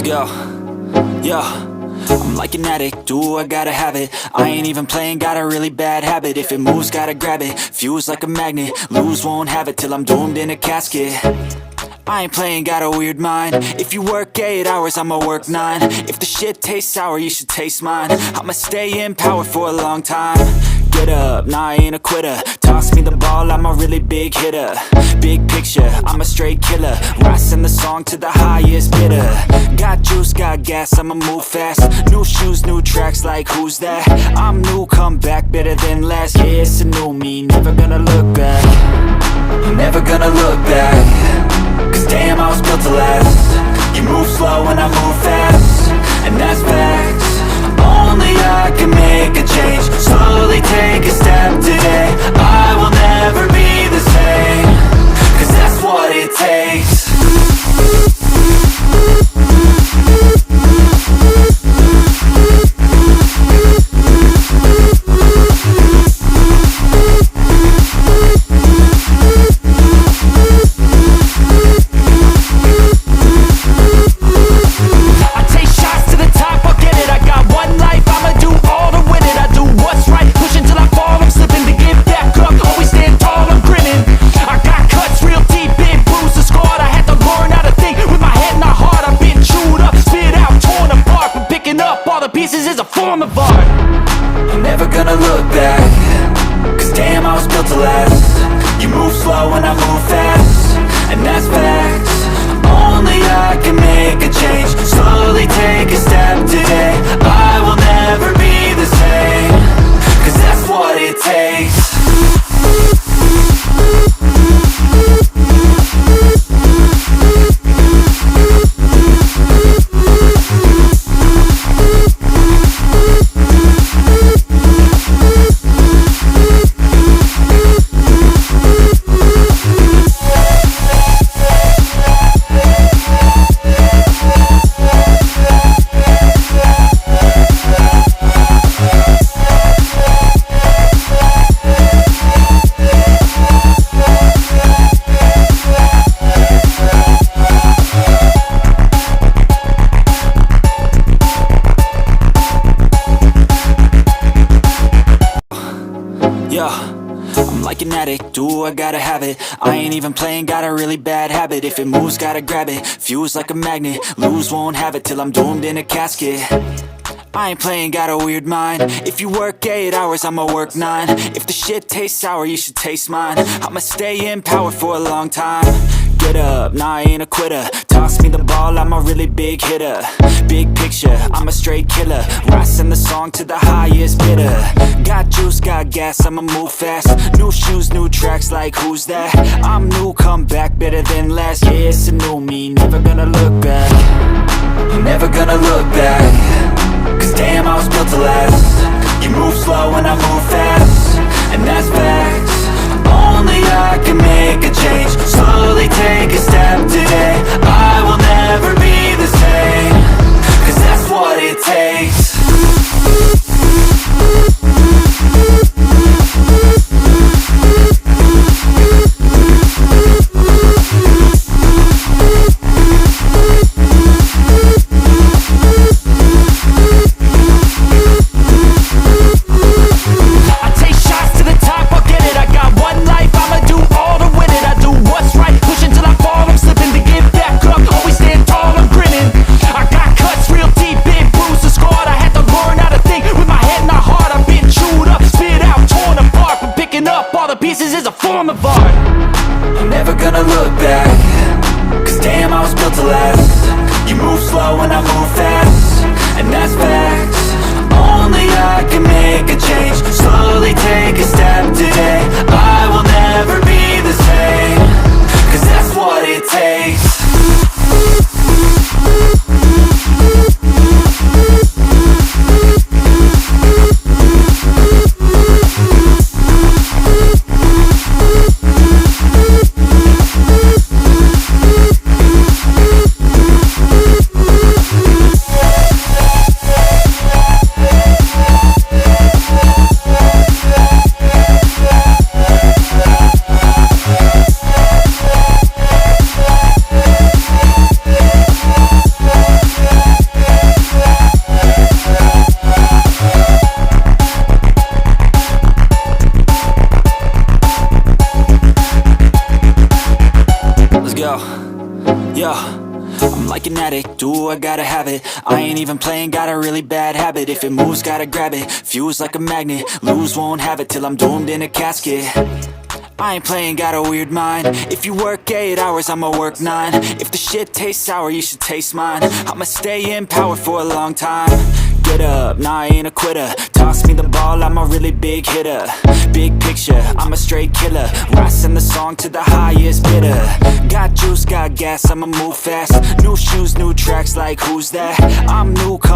Yo, yo, I'm like an addict, do I gotta have it. I ain't even playing, got a really bad habit. If it moves, gotta grab it, fuse like a magnet. Lose, won't have it till I'm doomed in a casket. I ain't playing, got a weird mind. If you work 8 hours, I'ma work 9. If the shit tastes sour, you should taste mine. I'ma stay in power for a long time. Get up, nah, I ain't a quitter. Toss me the ball, I'm a really big hitter. Big picture, I'm a straight killer. Rising the song to the highest bidder. Got juice, got gas, I'ma move fast. New shoes, new tracks, like who's that? I'm new, come back, better than last. Yeah, it's a new me, never gonna look back. Never gonna look back. Cause damn, I was built to last. You move slow and I move fast, and that's facts. Only I can make a change. Slowly take a step today. I will never be the same. Cause that's what it takes. Pieces is a form of art. I'm never gonna look back. Cause damn, I was built to last. You move slow and I move fast, and that's facts. Only I can make a change. Slowly take a step today. I will never be the same. Cause that's what it takes. Yo, I'm like an addict, do I gotta have it. I ain't even playing, got a really bad habit. If it moves, gotta grab it, fuse like a magnet. Lose, won't have it till I'm doomed in a casket. I ain't playing, got a weird mind. If you work 8 hours, I'ma work 9. If the shit tastes sour, you should taste mine. I'ma stay in power for a long time. Get up, nah, I ain't a quitter. Toss me the ball, I'm a really big hitter. Big picture, I'm a straight killer. Rising the song to the highest bidder. Got juice, got gas, I'ma move fast. New shoes, new tracks, like who's that? I'm new, come back, better than last. Yeah, it's a new me, never gonna look back. Never gonna look back. Cause damn, I was built to last. You move slow and I move fast, and that's facts. Only I can make a change. Slowly take a step today. I will never be the same. Cause that's what it takes. Pieces is a form of art. I'm never gonna look back. Cause damn, I was built to last. You move slow and I move fast, and that's facts. Only I can make a change. Slowly take a step today. I will never be the same. Cause that's what it takes. Yo, yo, I'm like an addict, do I gotta have it. I ain't even playing, got a really bad habit. If it moves, gotta grab it, fuse like a magnet. Lose, won't have it till I'm doomed in a casket. I ain't playing, got a weird mind. If you work 8 hours, I'ma work 9. If the shit tastes sour, you should taste mine. I'ma stay in power for a long time. Get up, nah, I ain't a quitter. Toss me the ball, I'm a really big hitter. Big picture, I'm a straight killer. Rising the song to the highest bidder. Got juice, got gas, I'ma move fast. New shoes, new tracks, like who's that? I'm new, come